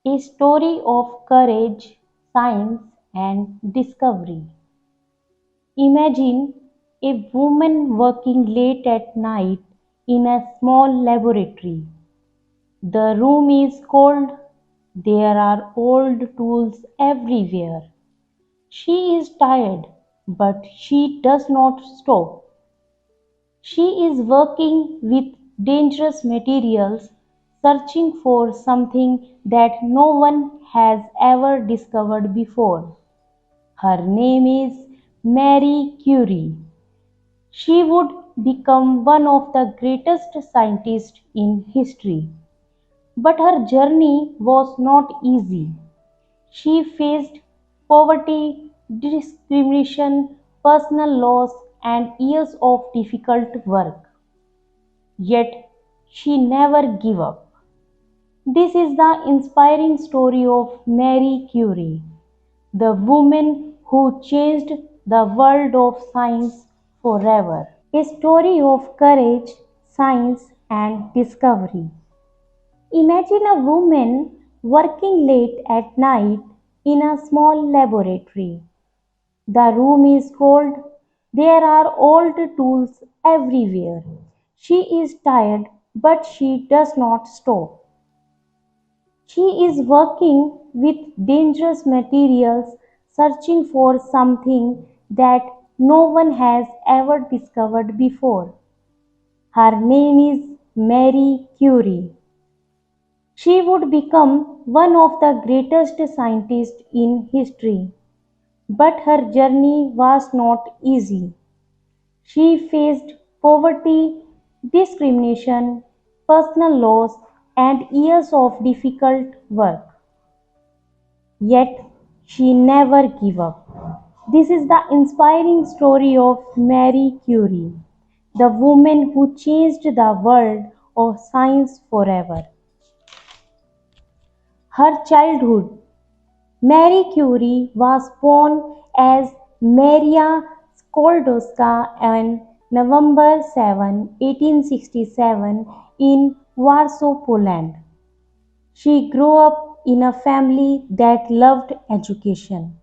A story of courage, science, and discovery. Imagine a woman working late at night in a small laboratory. The room is cold, there are old tools everywhere. She is tired, but she does not stop. She is working with dangerous materials, searching for something that no one has ever discovered before. Her name is Marie Curie. She would become one of the greatest scientists in history. But her journey was not easy. She faced poverty, discrimination, personal loss, and years of difficult work. Yet she never gave up. This is the inspiring story of Marie Curie, the woman who changed the world of science forever. A story of courage, science, and discovery. Imagine a woman working late at night in a small laboratory. The room is cold, there are old tools everywhere. She is tired, but she does not stop. She is working with dangerous materials, searching for something that no one has ever discovered before. Her name is Marie Curie. She would become one of the greatest scientists in history. But her journey was not easy. She faced poverty, discrimination, personal loss, and years of difficult work. Yet she never gave up. This is the inspiring story of Marie Curie, the woman who changed the world of science forever. Her childhood. Marie Curie was born as Maria Sklodowska on November 7, 1867 in Warsaw, Poland. She grew up in a family that loved education.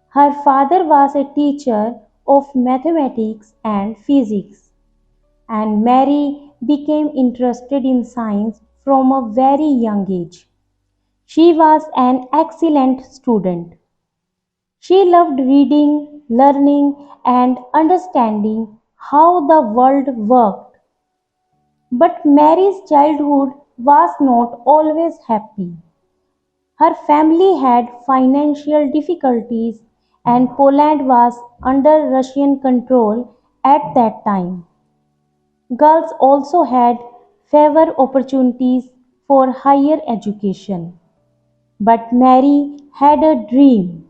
Her father was a teacher of mathematics and physics, and Mary became interested in science from a very young age. She was an excellent student. She loved reading, learning, and understanding how the world worked. But Mary's childhood was not always happy. Her family had financial difficulties, and Poland was under Russian control at that time. Girls also had fewer opportunities for higher education. But Mary had a dream.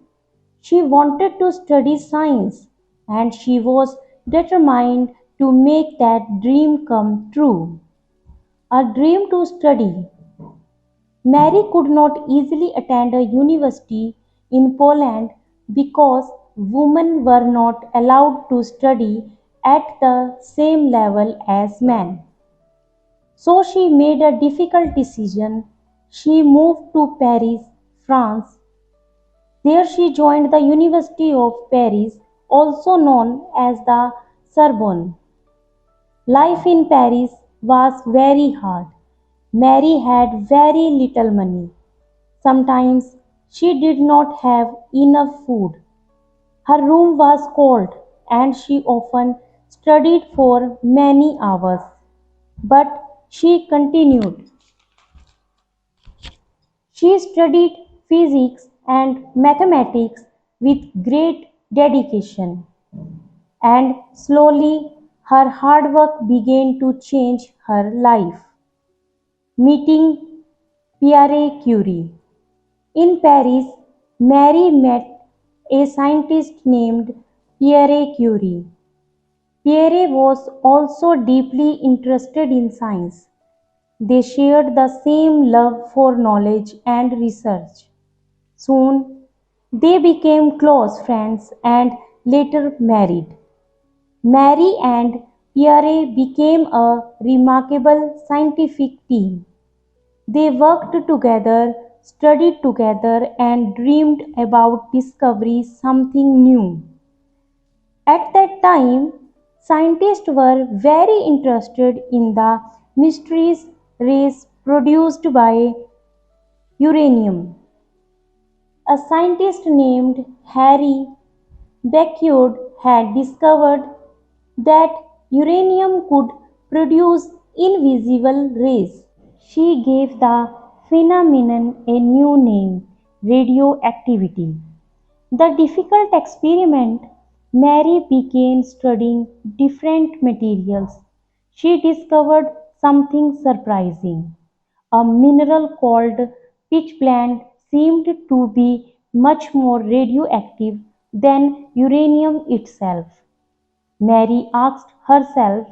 She wanted to study science, and she was determined to make that dream come true. A dream to study. Mary could not easily attend a university in Poland because women were not allowed to study at the same level as men. So she made a difficult decision. She moved to Paris, France. There she joined the University of Paris, also known as the Sorbonne. Life in Paris was very hard. Mary had very little money. Sometimes she did not have enough food. Her room was cold and she often studied for many hours. But she continued. She studied physics and mathematics with great dedication, and slowly her hard work began to change her life. Meeting Pierre Curie. In Paris, Mary met a scientist named Pierre Curie. Pierre was also deeply interested in science. They shared the same love for knowledge and research. Soon they became close friends and later married. Mary and Pierre became a remarkable scientific team. They worked together studied together and dreamed about discovering something new. At that time, scientists were very interested in the mysterious rays produced by uranium. A scientist named Harry Becquerel had discovered that uranium could produce invisible rays. She gave the phenomenon a new name, radioactivity. The difficult experiment, Mary began studying different materials. She discovered something surprising. A mineral called pitchblende seemed to be much more radioactive than uranium itself. Mary asked herself,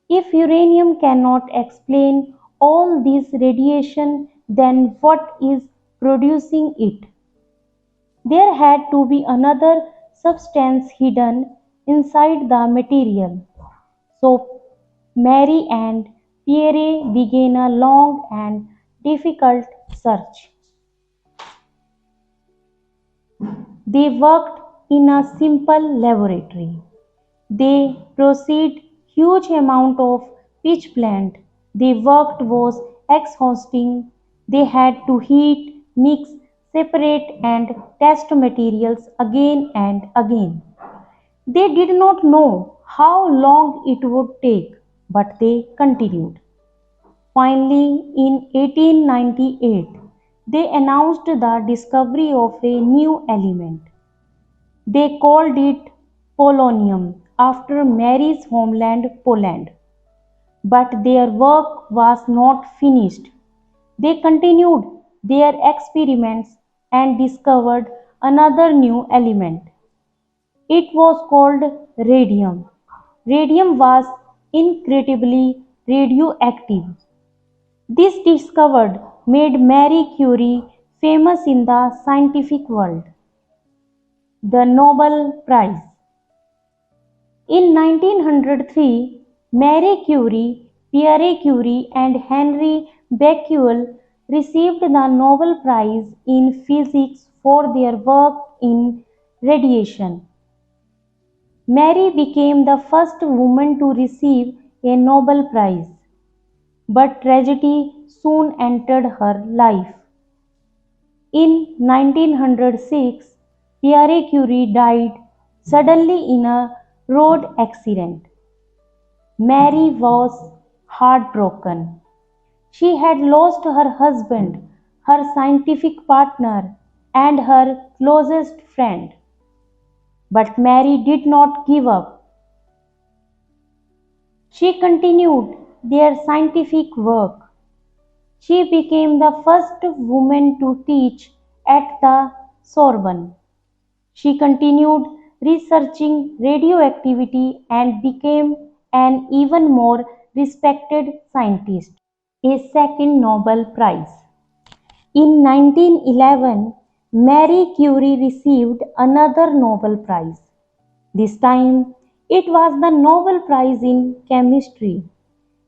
if uranium cannot explain all this radiation, then what is producing it? There had to be another substance hidden inside the material. So Mary and Pierre began a long and difficult search. They worked in a simple laboratory. They processed huge amount of pitchblende. Their work was exhausting. They had to heat, mix, separate and test materials again and again. They did not know how long it would take, but they continued. Finally, in 1898, they announced the discovery of a new element. They called it polonium after Mary's homeland Poland. But their work was not finished. They continued their experiments and discovered another new element. It was called radium. Radium was incredibly radioactive. This discovery made Marie Curie famous in the scientific world. The Nobel Prize. In 1903, Marie Curie, Pierre Curie and Henri Becquerel received the Nobel Prize in Physics for their work in radiation. Marie became the first woman to receive a Nobel Prize, but tragedy soon entered her life. In 1906, Pierre Curie died suddenly in a road accident. Mary was heartbroken. She had lost her husband, her scientific partner, and her closest friend. But Mary did not give up. She continued their scientific work. She became the first woman to teach at the Sorbonne. She continued researching radioactivity and became an even more respected scientist. A second Nobel Prize. In 1911, Marie Curie received another Nobel Prize. This time, it was the Nobel Prize in Chemistry.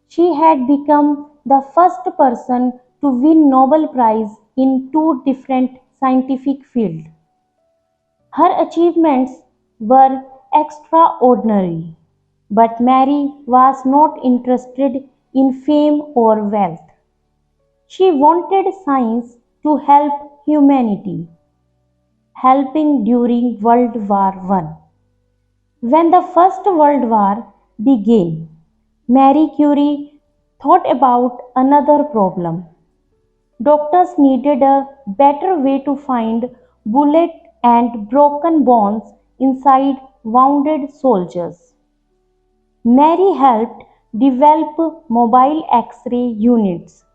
She had become the first person to win Nobel Prize in two different scientific fields. Her achievements were extraordinary, but Mary was not interested in fame or wealth. She wanted science to help humanity, helping during World War I. When the First World War began, Marie Curie thought about another problem. Doctors needed a better way to find bullet and broken bones inside wounded soldiers. Mary helped develop mobile X-ray units.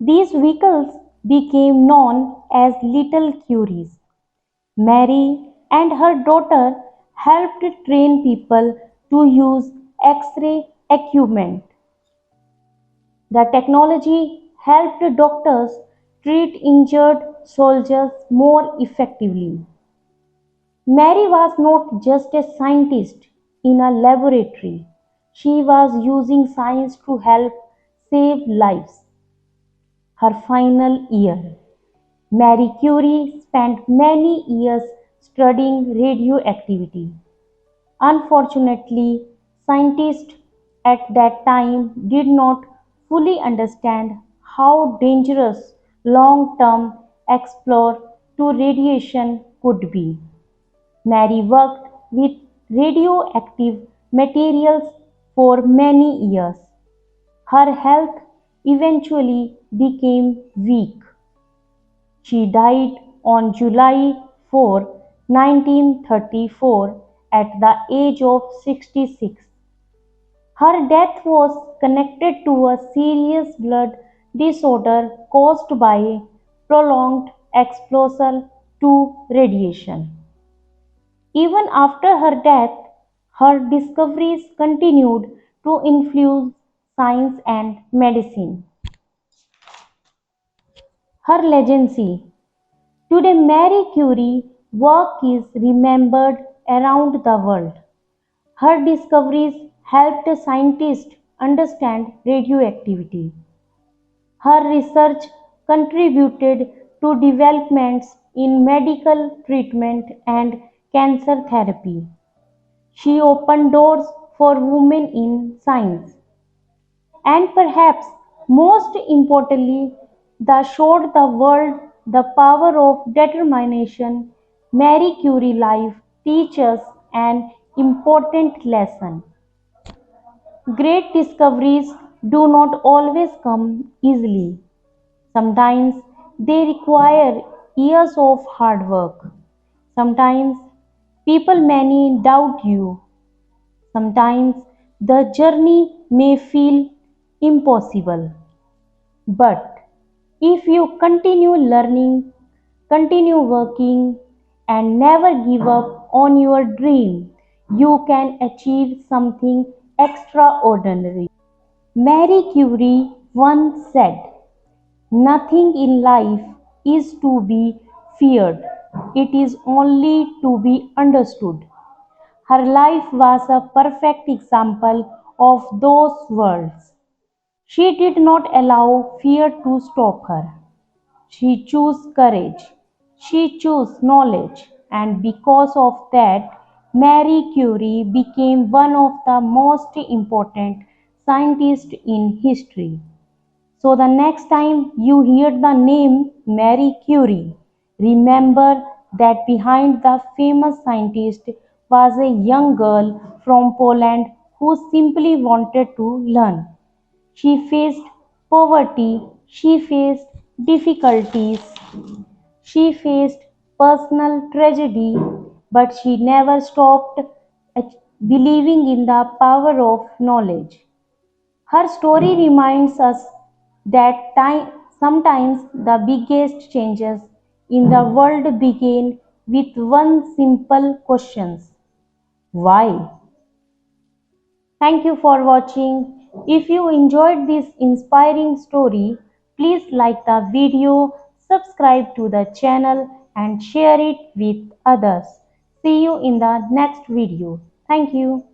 These vehicles became known as Little Curies. Mary and her daughter helped train people to use X-ray equipment. The technology helped doctors treat injured soldiers more effectively. Mary was not just a scientist in a laboratory, she was using science to help save lives. Her final year. Marie Curie spent many years studying radioactivity. Unfortunately, scientists at that time did not fully understand how dangerous long-term exposure to radiation could be. Mary worked with radioactive materials for many years. Her health eventually became weak. She died on July 4, 1934, at the age of 66. Her death was connected to a serious blood disorder caused by prolonged exposure to radiation. Even after her death, her discoveries continued to influence science and medicine. Her legacy. Today, Marie Curie's work is remembered around the world. Her discoveries helped scientists understand radioactivity. Her research contributed to developments in medical treatment and cancer therapy. She opened doors for women in science. And perhaps most importantly, the showed the world the power of determination. Marie Curie life teaches an important lesson. Great discoveries do not always come easily. Sometimes they require years of hard work. Sometimes people may doubt you. Sometimes the journey may feel impossible. But if you continue learning, continue working, and never give up on your dream, you can achieve something extraordinary. Marie Curie once said, "Nothing in life is to be feared, it is only to be understood." Her life was a perfect example of those words. She did not allow fear to stop her. She chose courage. She chose knowledge. And because of that, Marie Curie became one of the most important scientists in history. So the next time you hear the name Marie Curie, remember that behind the famous scientist was a young girl from Poland who simply wanted to learn. She faced poverty, she faced difficulties, she faced personal tragedy, but she never stopped believing in the power of knowledge. Her story reminds us that sometimes the biggest changes in the world begin with one simple question: why? Thank you for watching. If you enjoyed this inspiring story, please like the video, subscribe to the channel and share it with others. See you in the next video. Thank you.